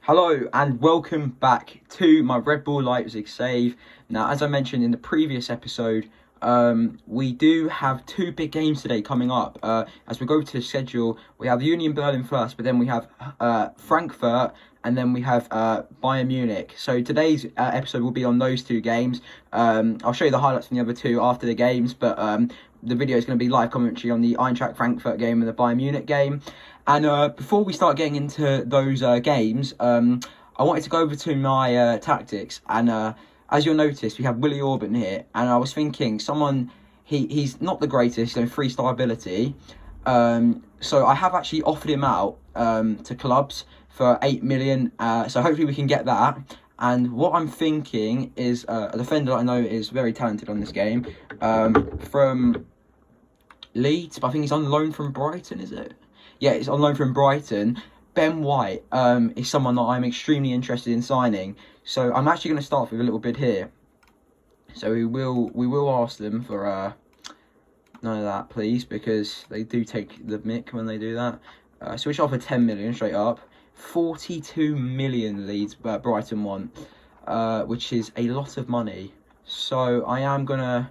Hello and welcome back to my Red Bull Leipzig save. Now, as I mentioned in the previous episode, we do have two big games today coming up. As we go to the schedule, we have Union Berlin first, but then we have Frankfurt, and then we have Bayern Munich. So today's episode will be on those two games. I'll show you the highlights from the other two after the games, but the video is going to be live commentary on the Eintracht Frankfurt game and the Bayern Munich game. And before we start getting into those games, I wanted to go over to my tactics. And as you'll notice, we have Willie Orban here. And I was thinking, he's not the greatest, so 3-star ability. So I have actually offered him out to clubs for 8 million. So hopefully we can get that. And what I'm thinking is a defender that I know is very talented on this game. From Leeds, but I think he's on loan from Brighton, is it? Yeah, it's on loan from Brighton. Ben White is someone that I'm extremely interested in signing. So I'm actually going to start with a little bid here. So we will ask them for none of that, please, because they do take the mick when they do that. So we should offer 10 million straight up. 42 million Leeds Brighton want, which is a lot of money. So I am going to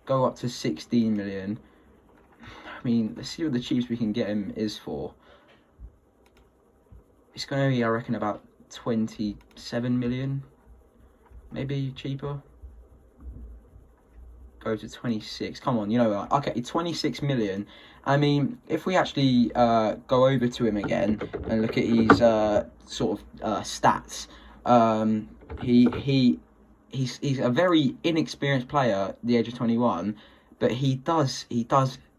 go up to 16 million. I mean, let's see what the cheapest we can get him is for. It's going to be, I reckon, about 27 million. Maybe cheaper. Go to 26. Come on, you know what? Okay, 26 million. I mean, if we actually go over to him again and look at his sort of stats, he's a very inexperienced player at the age of 21, but he does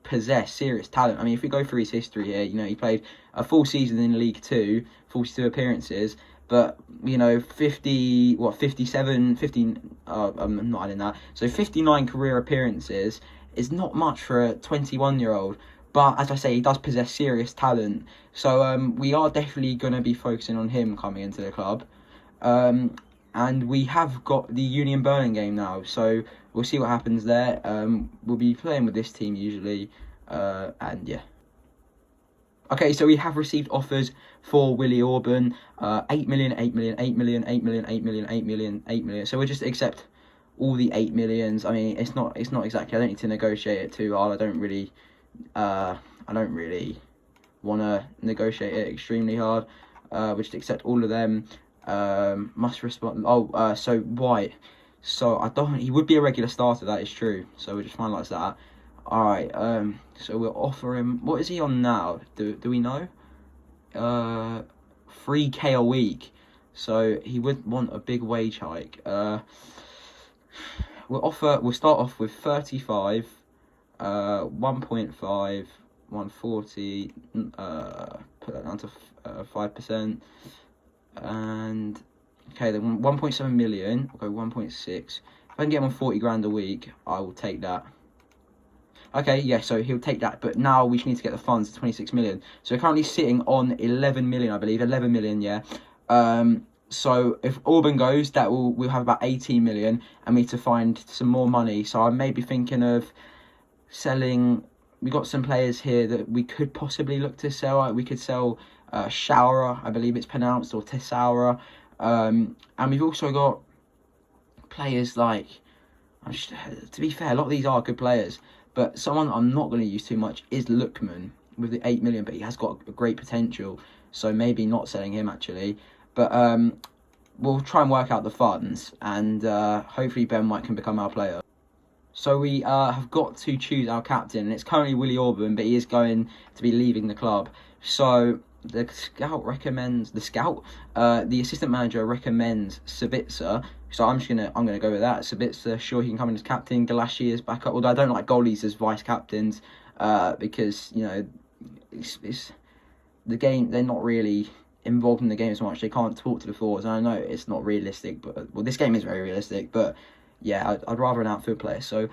possess serious talent. I mean, if we go through his history here, you know, he played a full season in League 2, 42 appearances, but, you know, 50, I'm not adding that, so 59 career appearances is not much for a 21-year-old, but as I say, he does possess serious talent, so we are definitely going to be focusing on him coming into the club, and we have got the Union Berlin game now, so we'll see what happens there. We'll be playing with this team usually, and yeah. Okay, so we have received offers for Willie Orban, 8 million, 8 million, 8 million, 8 million, 8 million, 8 million, 8 million. So we'll just accept all the 8 millions. I mean, it's not exactly. I don't need to negotiate it too hard. I don't really want to negotiate it extremely hard. We'll just accept all of them. Must respond. Oh, so White. So he would be a regular starter, that is true. So we'll just finalise that. Alright, so we'll offer him, what is he on now? Do we know? 3k a week. So he would want a big wage hike. We'll start off with 35, 1.5, 140, put that down to 5%. And okay, then 1.7 million, we'll go 1.6. If I can get him on 40 grand a week, I will take that. Okay, yeah, so he'll take that, but now we need to get the funds to 26 million. So we're currently sitting on 11 million, I believe, 11 million, yeah. So if Orban goes, we'll have about 18 million, and we need to find some more money. So I may be thinking of selling. We got some players here that we could possibly look to sell. We could sell Schauer, I believe it's pronounced, or Tessauer. And we've also got players like, to be fair, a lot of these are good players, but someone I'm not going to use too much is Lookman with the 8 million, but he has got a great potential, so maybe not selling him actually. But we'll try and work out the funds, and hopefully Ben White can become our player. So we have got to choose our captain, and it's currently Willie Orban, but he is going to be leaving the club. So the assistant manager recommends Sabitzer. So I'm gonna go with that. Sabitzer, sure, he can come in as captain. Galassi is back up. Although I don't like goalies as vice captains, because you know it's the game. They're not really involved in the game as much. They can't talk to the forwards. And I know it's not realistic, but well, this game is very realistic. But yeah, I'd rather an outfield player. So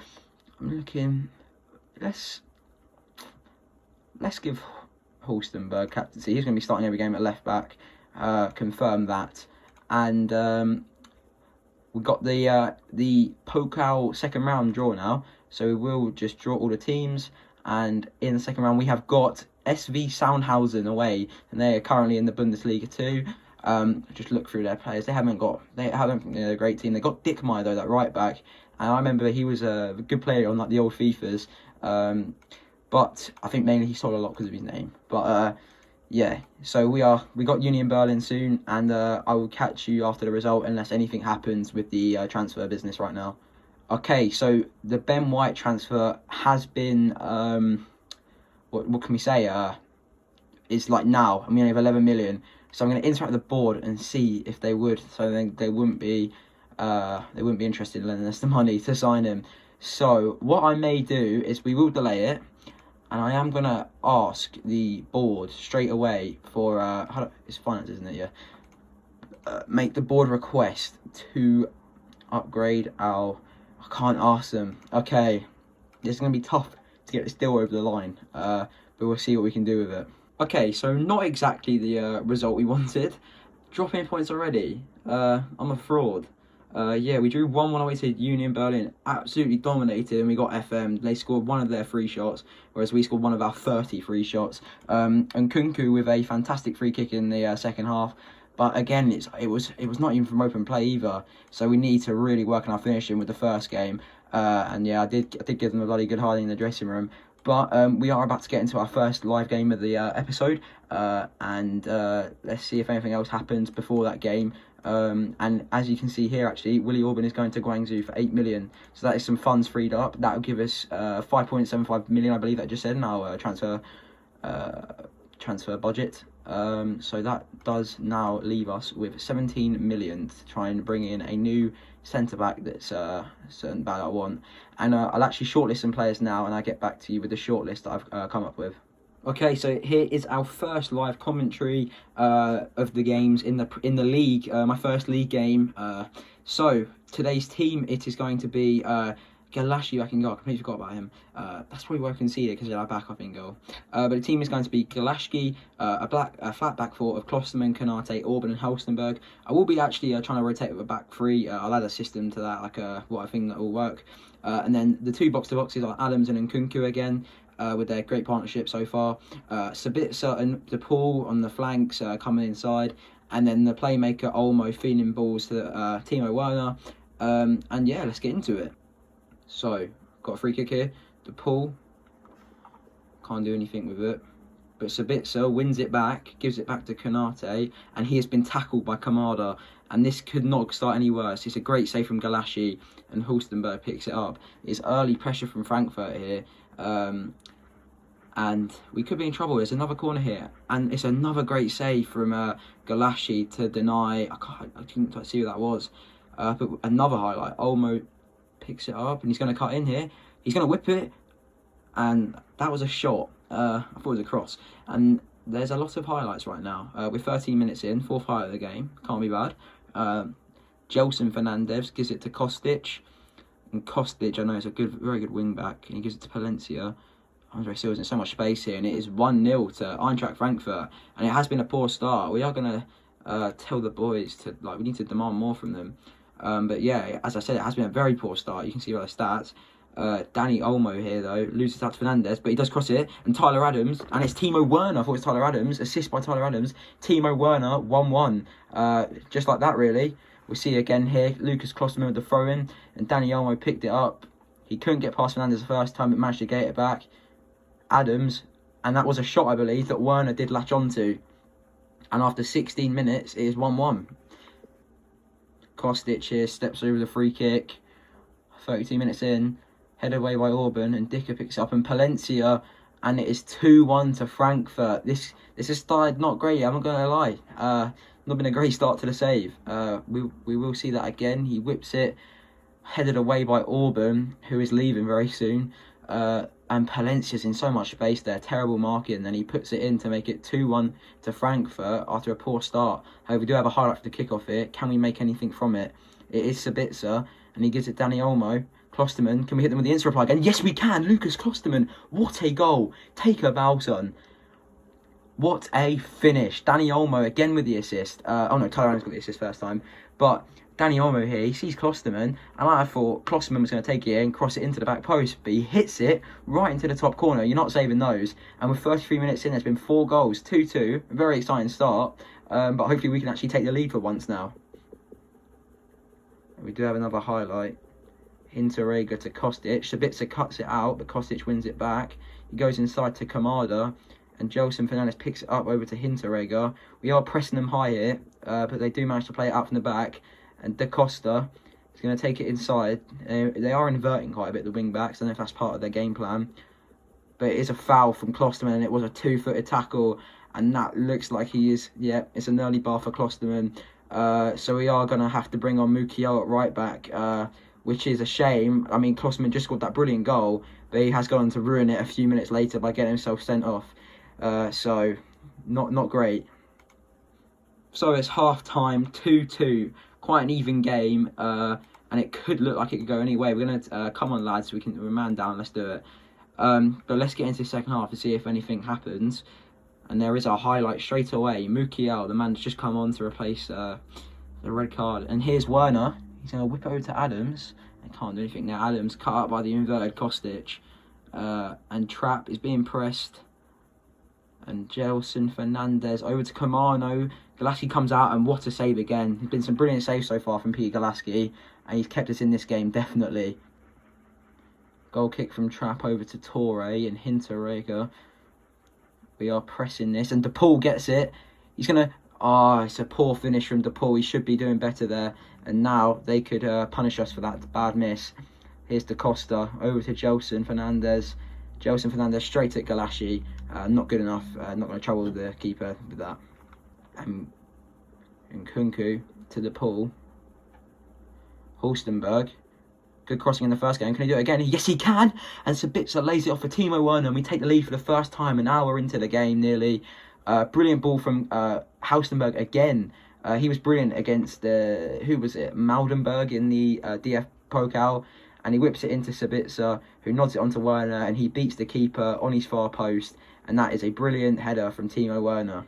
I'm looking. Let's give Hulstenberg captaincy. He's going to be starting every game at left back. Confirm that. And we got the Pokal second round draw now, so we'll just draw all the teams. And in the second round, we have got SV Sandhausen away, and they are currently in the Bundesliga 2. Just look through their players. They haven't a great team. They got Dickmeyer though, that right back, and I remember he was a good player on like the old FIFAs. But I think mainly he sold a lot because of his name. But yeah, so we got Union Berlin soon, and I will catch you after the result unless anything happens with the transfer business right now. Okay, so the Ben White transfer has been what can we say? It's like now. I mean, I have 11 million, so I'm going to interact with the board and see if they would. So then they wouldn't be interested in lending us the money to sign him. So what I may do is we will delay it, and I am going to ask the board straight away for it's finance, isn't it? Yeah. Make the board request to upgrade our. I can't ask them. Okay, it's going to be tough to get this deal over the line, but we'll see what we can do with it. Okay, so not exactly the result we wanted. Dropping points already. I'm a fraud. Yeah, we drew 1-1 away to Union Berlin. Absolutely dominated, and we got FM. They scored one of their free shots, whereas we scored one of our 30 free shots. And Kunku with a fantastic free kick in the second half. But again, it was not even from open play either. So we need to really work on our finishing with the first game. And yeah, I did give them a bloody good hiding in the dressing room. But we are about to get into our first live game of the episode. And let's see if anything else happens before that game. And as you can see here, actually, Willie Orban is going to Guangzhou for 8 million. So that is some funds freed up. That will give us 5.75 million, I believe that just said in our transfer budget. So that does now leave us with 17 million to try and bring in a new centre back that's certain bad I want. And I'll actually shortlist some players now, and I'll get back to you with the shortlist that I've come up with. Okay, so here is our first live commentary of the games in the league. My first league game. So today's team, it is going to be Galashi back in goal. I completely forgot about him. That's probably why I can see it, because they're backup in goal. But the team is going to be Galashki, a flat back four of Klosterman, Kanate, Orban, and Halstenberg. I will be actually trying to rotate with a back three. I'll add a system to that, like what I think that will work. And then the two box-to-boxes are Adams and Nkunku again. With their great partnership so far. Sabitzer and the Paul on the flanks coming inside, and then the playmaker Olmo feeding balls to Timo Werner. And yeah, let's get into it. So, got a free kick here. The Paul can't do anything with it, but Sabitzer wins it back, gives it back to Kanate, and he has been tackled by Kamada. And this could not start any worse. It's a great save from Galashi, and Halstenberg picks it up. It's early pressure from Frankfurt here. And we could be in trouble. There's another corner here, and it's another great save from Galashi to deny. I couldn't see who that was, but another highlight. Olmo picks it up, and he's going to cut in here. He's going to whip it, and that was a shot. I thought it was a cross. And there's a lot of highlights right now. We're 13 minutes in, fourth highlight of the game. Can't be bad. Gelson Fernandez gives it to Kostic. And Kostic, I know, is a very good wing back, and he gives it to Palencia. Andre Silva's in so much space here, and it is 1-0 to Eintracht Frankfurt, and it has been a poor start. We are going to tell the boys to, we need to demand more from them. But yeah, as I said, it has been a very poor start. You can see by the stats. Danny Olmo here, though, loses out to Fernandez, but he does cross it, and Tyler Adams, and it's Timo Werner. I thought it was Tyler Adams, assist by Tyler Adams. Timo Werner, 1-1. Just like that, really. We see again here, Lucas Klosterman with the throw-in, and Danny Olmo picked it up. He couldn't get past Fernandez the first time, but managed to get it back. Adams, and that was a shot, I believe, that Werner did latch onto. And after 16 minutes, it is 1-1. Kostic here steps over the free kick. 32 minutes in, headed away by Orban, and Dicker picks it up, and Palencia, and it is 2-1 to Frankfurt. This has started not great, I'm not going to lie. Not been a great start to the save. We will see that again. He whips it, headed away by Orban, who is leaving very soon. And Palencia's in so much space there, terrible marking, and then he puts it in to make it 2-1 to Frankfurt after a poor start. However, we do have a highlight for the kickoff here. Can we make anything from it? It is Sabitzer, and he gives it Danny Olmo. Klosterman, can we hit them with the instant reply again? Yes, we can! Lucas Klosterman, what a goal! Take a bow, son. What a finish. Danny Olmo again with the assist. Oh no, Tyler Adams got the assist first time. But Danny Olmo here, he sees Klosterman, and I thought Klosterman was going to take it and cross it into the back post, but he hits it right into the top corner. You're not saving those. And with 33 minutes in, there's been 4 goals, 2-2, a very exciting start. but hopefully we can actually take the lead for once now. We do have another highlight. Hinteregger to Kostic. Sabitzer cuts it out, but Kostic wins it back. He goes inside to Kamada, and Gelson Fernandes picks it up over to Hinteregger. We are pressing them high here, but they do manage to play it out from the back. And Da Costa is going to take it inside. They are inverting quite a bit, the wing backs. I don't know if that's part of their game plan. But it is a foul from Klosterman, and it was a two-footed tackle. And that looks like he is, yeah, it's an early bar for Klosterman. So we are going to have to bring on Mukiel at right back, which is a shame. I mean, Klosterman just scored that brilliant goal, but he has gone on to ruin it a few minutes later by getting himself sent off. So, not great. So it's half-time, 2-2. Quite an even game, and it could look like it could go any way. We're going to, come on lads, we're man down, let's do it. But let's get into the second half to see if anything happens. And there is our highlight straight away. Mukiel, the man's just come on to replace the red card. And here's Werner. He's going to whip over to Adams. I can't do anything now. Adams cut up by the inverted Kostic. And Trapp is being pressed. And Gelson Fernandes over to Kamano. Galaski comes out, and what a save again. There's been some brilliant saves so far from Peter Galaski, and he's kept us in this game, definitely. Goal kick from Trapp over to Torre and Hinteregger. We are pressing this, and DePaul gets it. He's going to... it's a poor finish from DePaul. He should be doing better there. And now they could punish us for that bad miss. Here's Da Costa over to Gelson Fernandes. Gelson Fernandes straight at Galashi. Not good enough. Not going to trouble the keeper with that. And Nkunku to DePaul. Hulstenberg. Good crossing in the first game. Can he do it again? Yes, he can. And Sabitzer lays it off for Timo Werner. And we take the lead for the first time an hour into the game, nearly. Brilliant ball from Hulstenberg again. He was brilliant against, who was it? Maldenberg in the DF Pokal. And he whips it into Sabitzer, who nods it onto Werner. And he beats the keeper on his far post. And that is a brilliant header from Timo Werner.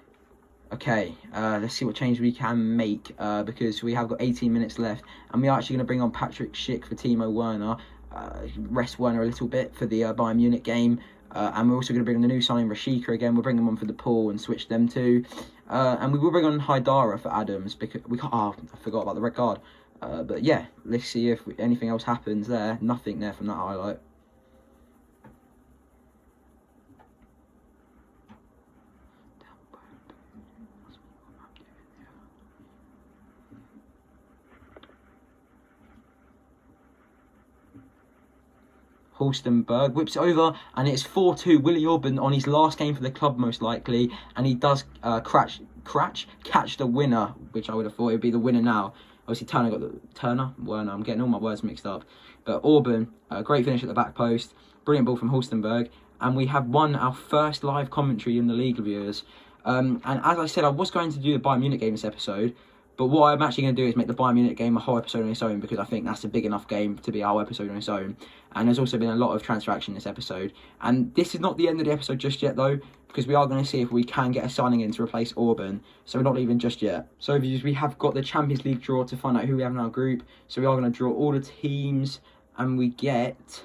Okay, let's see what change we can make, because we have got 18 minutes left, and we are actually going to bring on Patrick Schick for Timo Werner, rest Werner a little bit for the Bayern Munich game, and we're also going to bring on the new signing Rashika again. We'll bring them on for the pool and switch them too, and we will bring on Haidara for Adams, because we can't, I forgot about the red card, but yeah, let's see if anything else happens there. Nothing there from that highlight. Hulstenberg whips it over, and it's 4-2. Willi Orban on his last game for the club, most likely, and he does catch the winner, which I would have thought it would be the winner now. Obviously, Werner, I'm getting all my words mixed up. But Orban, great finish at the back post, brilliant ball from Hulstenberg, and we have won our first live commentary in the league, viewers. And as I said, I was going to do the Bayern Munich game this episode, but what I'm actually going to do is make the Bayern Munich game a whole episode on its own, because I think that's a big enough game to be a whole episode on its own. And there's also been a lot of transfer action in this episode. And this is not the end of the episode just yet, though, because we are going to see if we can get a signing in to replace Orban. So we're not leaving just yet. So, viewers, we have got the Champions League draw to find out who we have in our group. So we are going to draw all the teams, and we get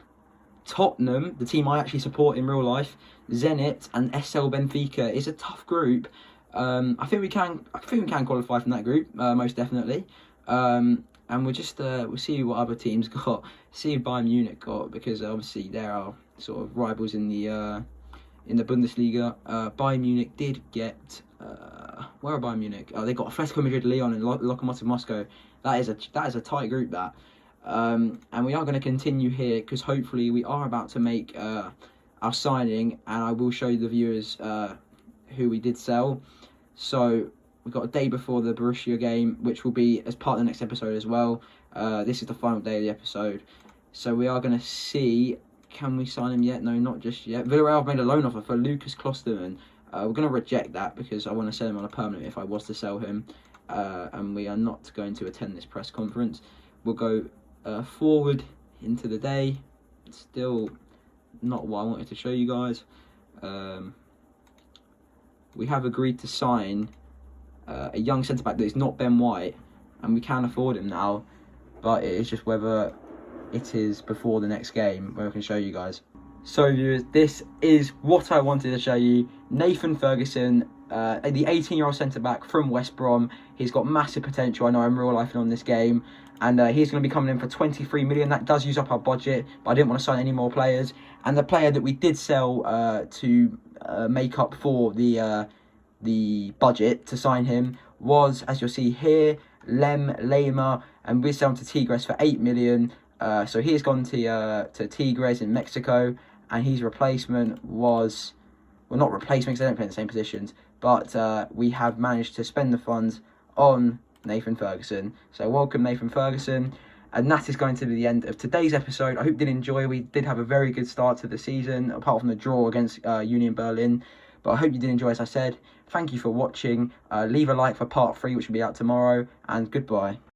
Tottenham, the team I actually support in real life, Zenit, and SL Benfica. It's a tough group. I think we can qualify from that group, most definitely. And we'll see what other teams got. See who Bayern Munich got, because obviously there are sort of rivals in the Bundesliga. Bayern Munich did get where are Bayern Munich? They got Atletico Madrid, Lyon, and Lokomotiv Moscow. That is a tight group, that. And we are going to continue here, because hopefully we are about to make our signing, and I will show you the viewers who we did sell. So we've got a day before the Borussia game, which will be as part of the next episode as well. This is the final day of the episode. So we are going to see, can we sign him yet? No, not just yet. Villarreal have made a loan offer for Lucas Klosterman. We're going to reject that, because I want to sell him on a permanent if I was to sell him. And we are not going to attend this press conference. We'll go forward into the day. It's still not what I wanted to show you guys. We have agreed to sign a young centre-back that is not Ben White, and we can afford him now, but it is just whether it is before the next game where I can show you guys. So, viewers, this is what I wanted to show you. Nathan Ferguson the 18-year-old centre-back from West Brom. He's got massive potential. I know I'm real lifing on this game. And he's going to be coming in for 23 million. That does use up our budget, but I didn't want to sign any more players. And the player that we did sell to make up for the budget to sign him was, as you'll see here, Lema, and we sell him to Tigres for 8 million. So he's gone to Tigres in Mexico, and his replacement was, well, not replacement because they don't play in the same positions, but we have managed to spend the funds on Nathan Ferguson. So welcome, Nathan Ferguson. And that is going to be the end of today's episode. I hope you did enjoy. We did have a very good start to the season, apart from the draw against Union Berlin. But I hope you did enjoy, as I said. Thank you for watching. Leave a like for part 3, which will be out tomorrow. And goodbye.